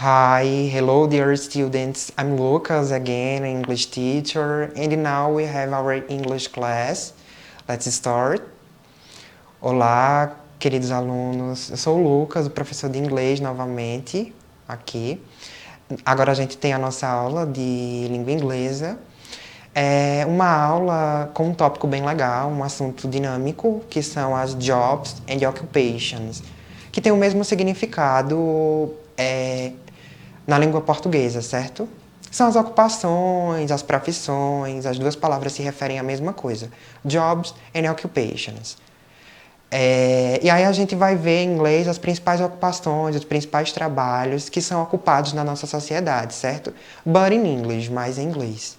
Hi, hello dear students. I'm Lucas again, English teacher, and now we have our English class. Let's start. Olá, queridos alunos. Eu sou o Lucas, o professor de inglês novamente aqui. Agora a gente tem a nossa aula de língua inglesa. É uma aula com um tópico bem legal, um assunto dinâmico, que são as jobs and occupations, que tem o mesmo significado na língua portuguesa, certo? São as ocupações, as profissões, as duas palavras se referem à mesma coisa. Jobs and occupations. E aí a gente vai ver em inglês as principais ocupações, os principais trabalhos que são ocupados na nossa sociedade, certo? But in English, mas em inglês.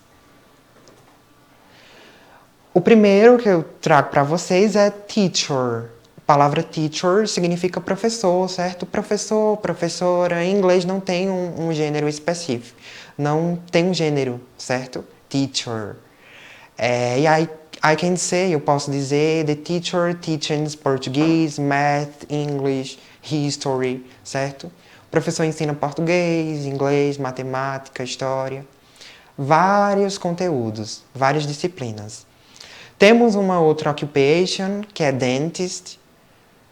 O primeiro que eu trago para vocês é teacher. A palavra teacher significa professor, certo? Professor, professora. Em inglês não tem um gênero específico. Não tem um gênero, certo? Teacher. E aí, I can say, eu posso dizer, the teacher teaches português, math, English, history, certo? O professor ensina português, inglês, matemática, história. Vários conteúdos, várias disciplinas. Temos uma outra occupation, que é dentist,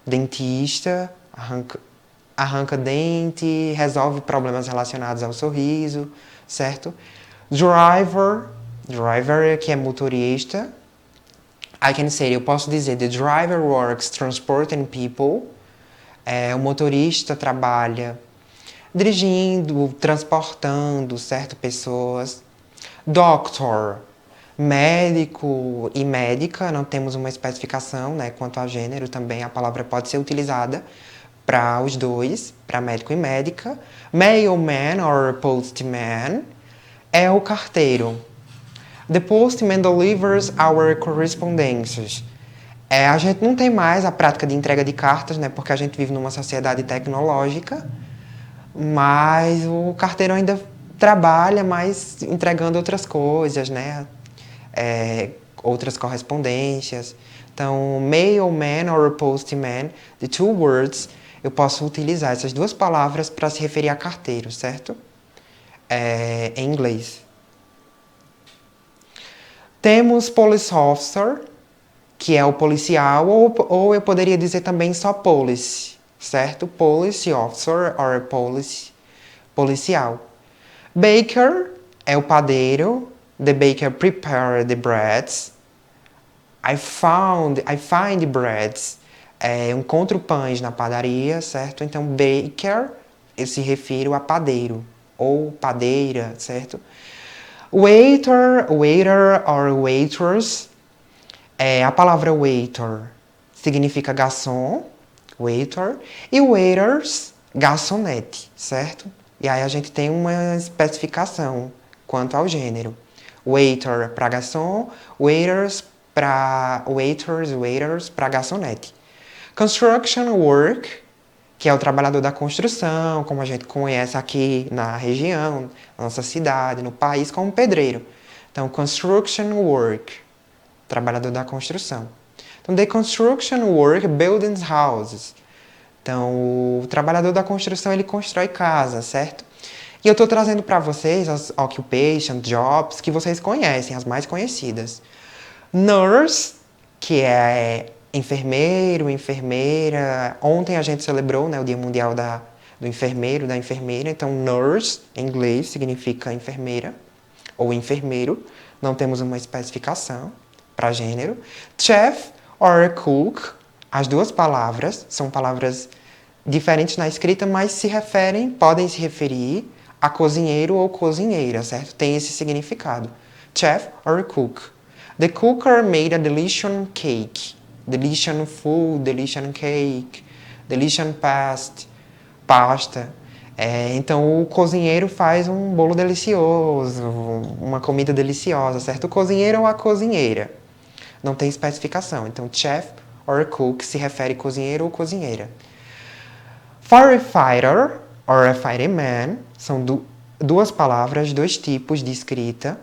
dentista, arranca dente, resolve problemas relacionados ao sorriso, certo? Driver, que é motorista. I can say, eu posso dizer, the driver works transporting people. O motorista trabalha dirigindo, transportando, certo, pessoas. Doctor, médico e médica, não temos uma especificação, né, quanto ao gênero também, a palavra pode ser utilizada para os dois, para médico e médica. Mailman or postman é o carteiro. The postman delivers our correspondences. A gente não tem mais a prática de entrega de cartas, né, porque a gente vive numa sociedade tecnológica, mas o carteiro ainda trabalha, mas entregando outras coisas, né? Outras correspondências. Então, mailman or postman, the two words, eu posso utilizar essas duas palavras para se referir a carteiro, certo? Em inglês. Temos police officer, que é o policial, ou eu poderia dizer também só police, certo? Police officer or policial. Baker é o padeiro. The baker prepared the breads. I find breads. Encontro pães na padaria, certo? Então, baker, eu se refiro a padeiro ou padeira, certo? Waiter or waitress. A palavra waiter significa garçom, waiter, e waiters, garçonete, certo? E aí a gente tem uma especificação quanto ao gênero. Waiter para garçom, waiters para garçonete. Construction work, que é o trabalhador da construção, como a gente conhece aqui na região, na nossa cidade, no país, como pedreiro. Então, construction work, trabalhador da construção. Então, the construction work buildings houses. Então, o trabalhador da construção, ele constrói casa, certo? E eu estou trazendo para vocês as occupation, jobs, que vocês conhecem, as mais conhecidas. Nurse, que é enfermeiro, enfermeira. Ontem a gente celebrou, né, o Dia Mundial do Enfermeiro, da enfermeira. Então, nurse, em inglês, significa enfermeira ou enfermeiro. Não temos uma especificação para gênero. Chef or cook. As duas palavras são palavras diferentes na escrita, mas podem se referir a cozinheiro ou cozinheira, certo? Tem esse significado. Chef or cook. The cooker made a delicious cake. Delicious food, delicious cake, delicious pasta. Então, o cozinheiro faz um bolo delicioso, uma comida deliciosa, certo? O cozinheiro ou a cozinheira. Não tem especificação. Então, chef or cook se refere a cozinheiro ou cozinheira. Firefighter or a fireman são duas palavras, dois tipos de escrita.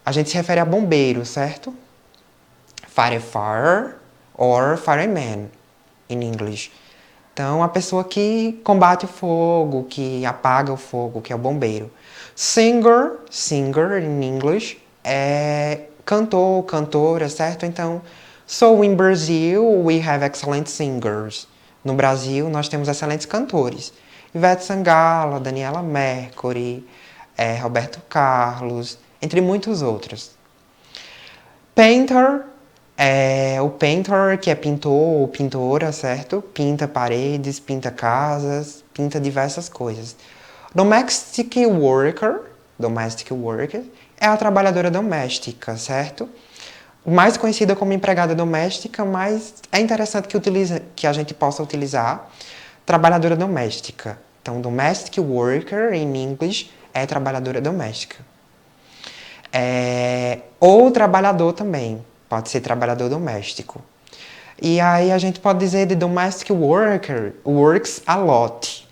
A gente se refere a bombeiro, certo? Firefighter or fireman, in English. Então, a pessoa que combate o fogo, que apaga o fogo, que é o bombeiro. Singer, singer in English, é cantor, cantora, certo? Então, so in Brazil we have excellent singers. No Brasil nós temos excelentes cantores. Ivete Sangalo, Daniela Mercury, Roberto Carlos, entre muitos outros. Painter, o painter que é pintor ou pintora, certo? Pinta paredes, pinta casas, pinta diversas coisas. Domestic worker, é a trabalhadora doméstica, certo? Mais conhecida como empregada doméstica, mas é interessante que a gente possa utilizar trabalhadora doméstica. Então, domestic worker, em inglês, é trabalhadora doméstica. Ou trabalhador também, pode ser trabalhador doméstico. E aí a gente pode dizer de domestic worker, works a lot.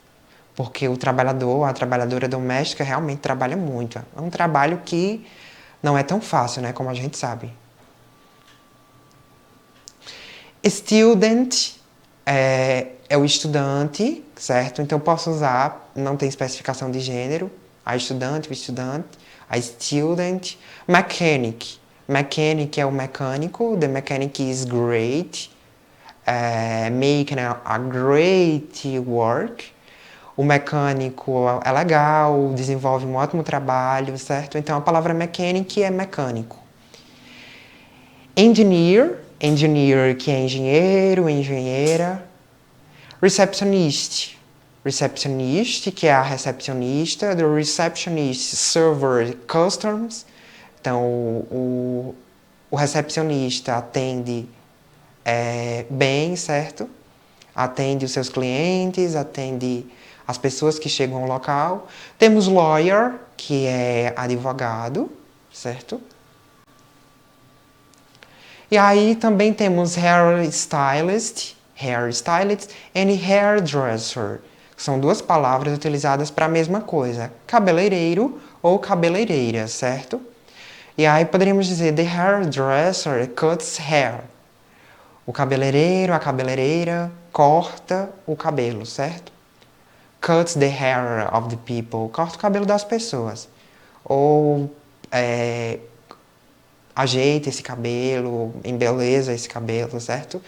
Porque o trabalhador, a trabalhadora doméstica realmente trabalha muito. É um trabalho que não é tão fácil, né, como a gente sabe. Student é o estudante, certo? Então posso usar, não tem especificação de gênero, a estudante, o estudante, a student. Mechanic. Mechanic é o mecânico, the mechanic is great, making a great work. O mecânico é legal, desenvolve um ótimo trabalho, certo? Então a palavra mechanic é mecânico. Engineer, engineer que é engenheiro, engenheira. Receptionist, receptionist que é a recepcionista. The receptionist server customs. Então o recepcionista atende bem, certo? Atende os seus clientes, atende as pessoas que chegam ao local. Temos lawyer, que é advogado, certo? E aí também temos hairstylist and hairdresser. São duas palavras utilizadas para a mesma coisa, cabeleireiro ou cabeleireira, certo? E aí poderíamos dizer the hairdresser cuts hair. O cabeleireiro, a cabeleireira corta o cabelo, certo? Cuts the hair of the people. Corta o cabelo das pessoas. Ou ajeita esse cabelo, embeleza esse cabelo, certo?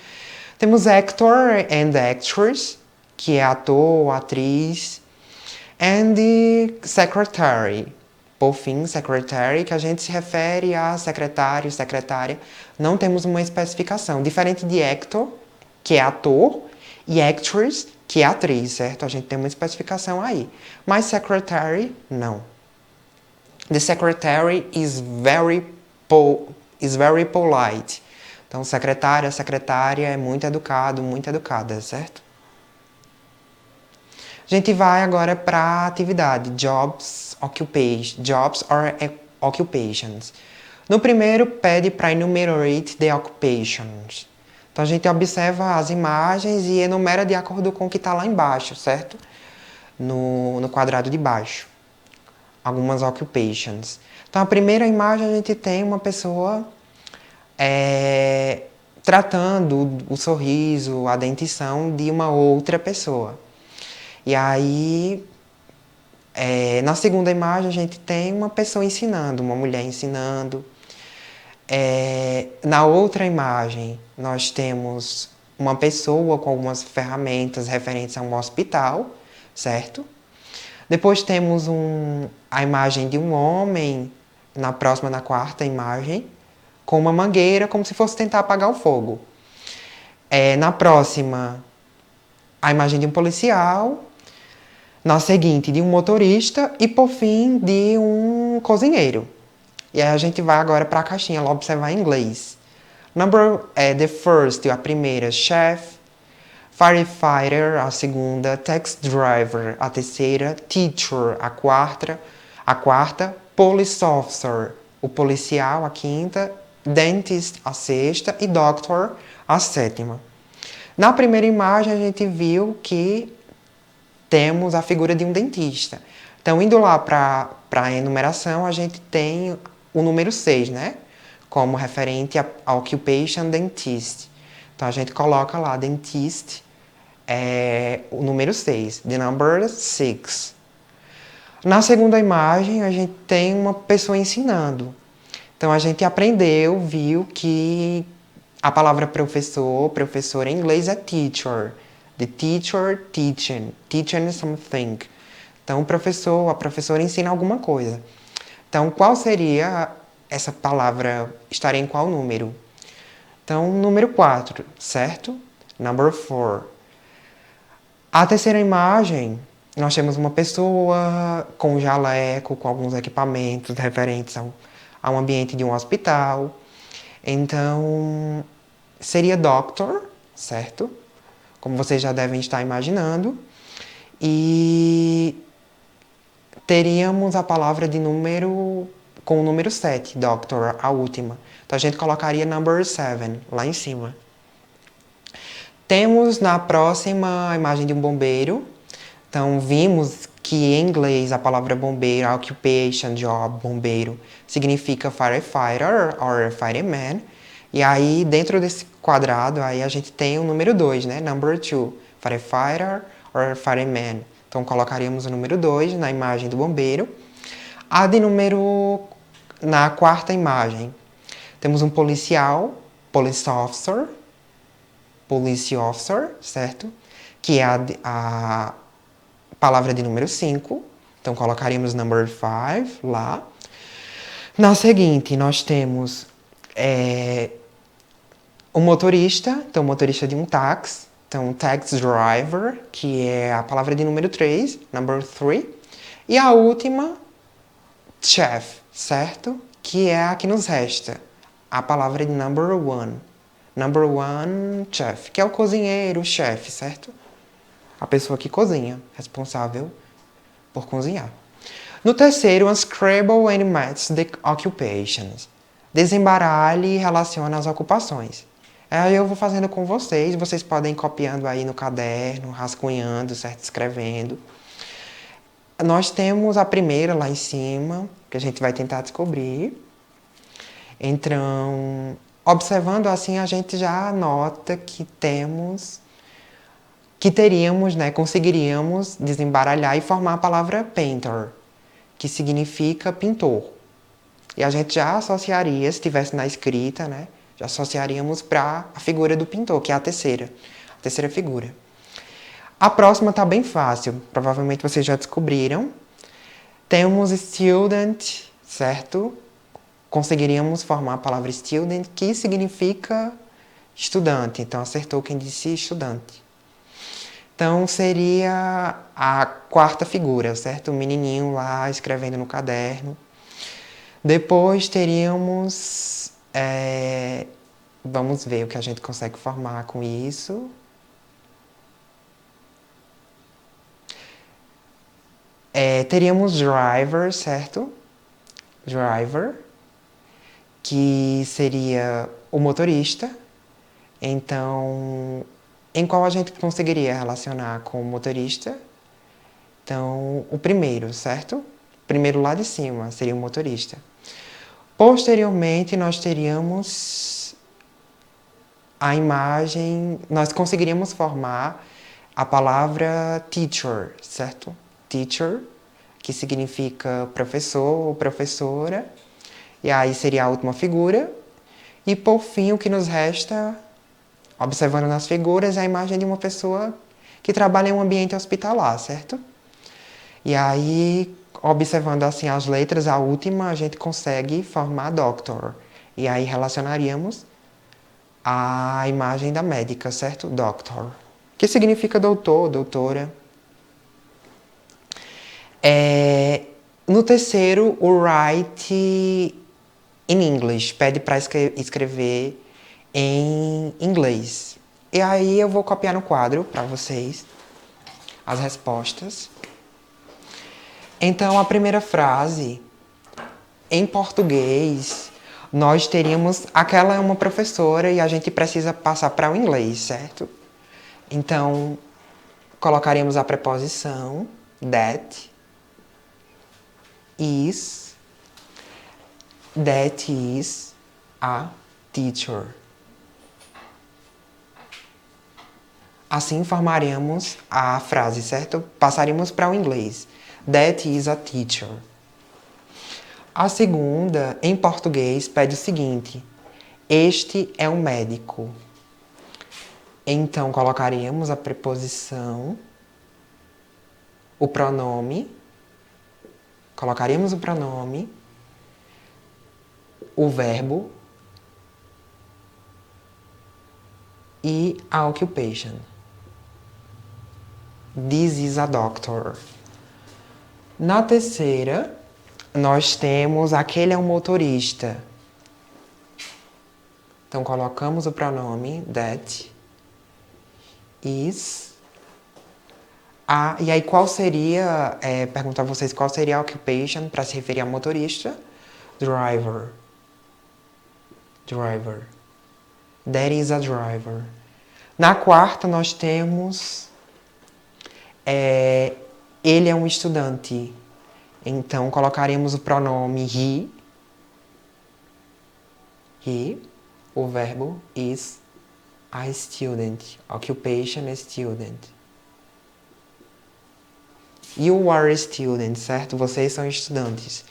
Temos actor and actress, que é ator, atriz. And the secretary. Por fim, secretary, que a gente se refere a secretário, secretária. Não temos uma especificação. Diferente de actor, que é ator, e actress, que é atriz, certo? A gente tem uma especificação aí. Mas secretary, não. The secretary is very polite. Então, secretária, secretária é muito educado, muito educada, certo? A gente vai agora para a atividade, jobs or occupations. No primeiro, pede para enumerate the occupations. Então, a gente observa as imagens e enumera de acordo com o que está lá embaixo, certo? No quadrado de baixo. Algumas occupations. Então, a primeira imagem a gente tem uma pessoa tratando o sorriso, a dentição de uma outra pessoa. E aí, na segunda imagem, a gente tem uma pessoa ensinando, uma mulher ensinando. Na outra imagem, nós temos uma pessoa com algumas ferramentas referentes a um hospital, certo? Depois temos a imagem de um homem, na quarta imagem, com uma mangueira, como se fosse tentar apagar o fogo. Na próxima, a imagem de um policial. Na seguinte, de um motorista e, por fim, de um cozinheiro. E aí a gente vai agora para a caixinha, lá observar em inglês. The first, a primeira, chef. Firefighter, a segunda. Taxi driver, a terceira. Teacher, a quarta. Police officer, o policial, a quinta. Dentist, a sexta. E doctor, a sétima. Na primeira imagem, a gente viu que temos a figura de um dentista. Então, indo lá para a enumeração, a gente tem o número 6, né? Como referente a occupation dentist. Então, a gente coloca lá dentist é o número 6, the number 6. Na segunda imagem, a gente tem uma pessoa ensinando. Então, a gente aprendeu, viu que a palavra professor, professor em inglês é teacher. The teacher teaching, teaching something. Então, o professor, a professora ensina alguma coisa. Então, qual seria essa palavra? Estaria em qual número? Então, número 4, certo? Number 4. A terceira imagem, nós temos uma pessoa com um jaleco, com alguns equipamentos referentes ao ambiente de um hospital. Então, seria doctor, certo? Como vocês já devem estar imaginando. E teríamos a palavra de número com o número 7, doctor, a última. Então a gente colocaria number 7 lá em cima. Temos na próxima a imagem de um bombeiro. Então vimos que em inglês a palavra bombeiro, occupation, job, bombeiro, significa firefighter or fireman. E aí dentro desse quadrado aí a gente tem o número 2, né? Number 2, firefighter or fireman. Então colocaríamos o número 2 na imagem do bombeiro. Na quarta imagem, temos um policial, police officer, certo? Que é a palavra de número 5. Então colocaríamos number 5 lá. Na seguinte, nós temos o motorista, então motorista de um táxi. Então, taxi driver, que é a palavra de número 3, number 3. E a última, chef, certo? Que é a que nos resta. A palavra de number 1. Number 1, chef, que é o cozinheiro, o chefe, certo? A pessoa que cozinha, responsável por cozinhar. No terceiro, unscramble and match the occupations. Desembaralhe e relaciona as ocupações. Aí eu vou fazendo com vocês podem ir copiando aí no caderno, rascunhando, certo? Escrevendo. Nós temos a primeira lá em cima, que a gente vai tentar descobrir. Então, observando assim, a gente já nota que teríamos, né, conseguiríamos desembaralhar e formar a palavra painter, que significa pintor. E a gente já associaria, se estivesse na escrita, né, já associaríamos para a figura do pintor, que é a terceira figura. A próxima está bem fácil, provavelmente vocês já descobriram. Temos student, certo? Conseguiríamos formar a palavra student, que significa estudante. Então, acertou quem disse estudante. Então, seria a quarta figura, certo? O menininho lá escrevendo no caderno. Depois teríamos... vamos ver o que a gente consegue formar com isso. Teríamos driver, certo? Driver, que seria o motorista. Então, em qual a gente conseguiria relacionar com o motorista? Então, o primeiro, certo? Primeiro lá de cima seria o motorista. Posteriormente, nós teríamos a imagem, nós conseguiríamos formar a palavra teacher, certo? Teacher, que significa professor ou professora. E aí seria a última figura. E por fim, o que nos resta, observando nas figuras, é a imagem de uma pessoa que trabalha em um ambiente hospitalar, certo? E aí, observando assim as letras, a última a gente consegue formar doctor. E aí relacionaríamos a imagem da médica, certo? Doctor. Que significa doutor, doutora. No terceiro, o write in English. Pede para escrever em inglês. E aí eu vou copiar no quadro para vocês as respostas. Então, a primeira frase, em português, nós teríamos... Aquela é uma professora e a gente precisa passar para o inglês, certo? Então, colocaríamos a preposição that is a teacher. Assim formaríamos a frase, certo? Passaríamos para o inglês. That is a teacher. A segunda, em português, pede o seguinte: este é um médico. Então, colocaríamos a preposição, o pronome, colocaríamos o pronome, o verbo e a occupation. This is a doctor. Na terceira, nós temos aquele é um motorista. Então, colocamos o pronome that is. E aí, qual seria, pergunto a vocês, qual seria a occupation para se referir a motorista? Driver. Driver. That is a driver. Na quarta, nós temos ele é um estudante. Então, colocaremos o pronome he. He. O verbo is a student. Occupation student. You are a student, certo? Vocês são estudantes.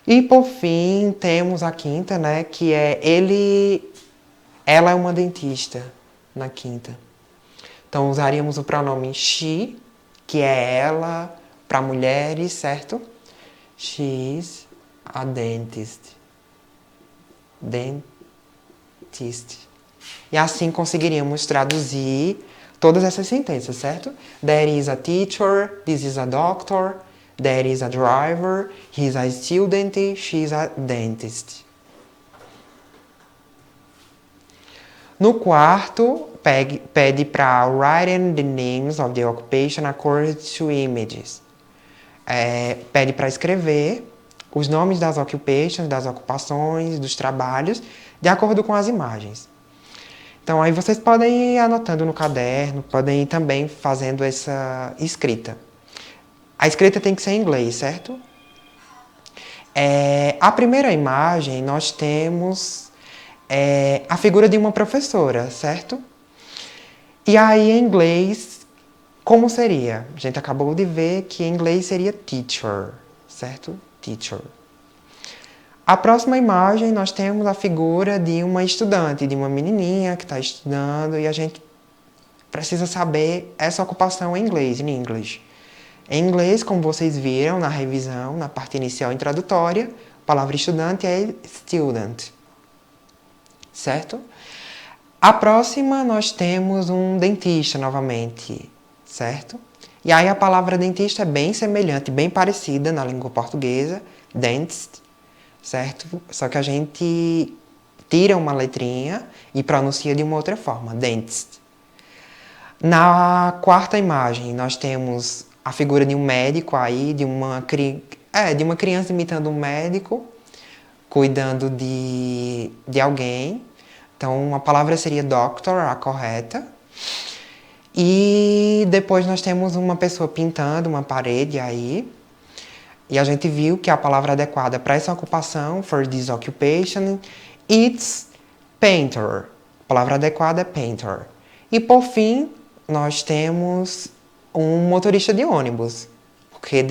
E, por fim, temos a quinta, né? Que é ela é uma dentista. Na quinta. Então, usaríamos o pronome she, que é ela, para mulheres, certo? She's a dentist. Dentist. E assim conseguiríamos traduzir todas essas sentenças, certo? There is a teacher, this is a doctor, there is a driver, he's a student, she's a dentist. No quarto, pede para write the names of the occupation according to images. Pede para escrever os nomes das occupations, das ocupações, dos trabalhos, de acordo com as imagens. Então, aí vocês podem ir anotando no caderno, podem ir também fazendo essa escrita. A escrita tem que ser em inglês, certo? A primeira imagem, nós temos a figura de uma professora, certo? E aí, em inglês, como seria? A gente acabou de ver que em inglês seria teacher, certo? Teacher. A próxima imagem, nós temos a figura de uma estudante, de uma menininha que está estudando, e a gente precisa saber essa ocupação em inglês, in English. Em inglês, como vocês viram na revisão, na parte inicial introdutória, a palavra estudante é student, certo? A próxima, nós temos um dentista novamente, certo? E aí a palavra dentista é bem semelhante, bem parecida na língua portuguesa, dentist, certo? Só que a gente tira uma letrinha e pronuncia de uma outra forma, dentist. Na quarta imagem, nós temos a figura de um médico aí, de uma criança imitando um médico, cuidando de alguém. Então, a palavra seria doctor, a correta. E depois nós temos uma pessoa pintando uma parede aí. E a gente viu que a palavra adequada para essa ocupação, for this occupation, it's painter. A palavra adequada é painter. E por fim, nós temos um motorista de ônibus. Porque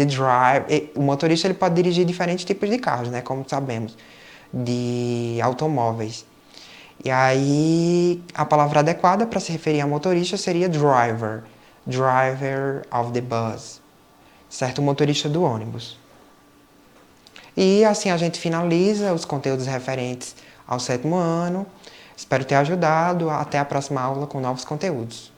o motorista ele pode dirigir diferentes tipos de carros, né? Como sabemos, de automóveis. E aí, a palavra adequada para se referir a motorista seria driver. Driver of the bus. Certo? O motorista do ônibus. E assim a gente finaliza os conteúdos referentes ao 7º ano. Espero ter ajudado. Até a próxima aula com novos conteúdos.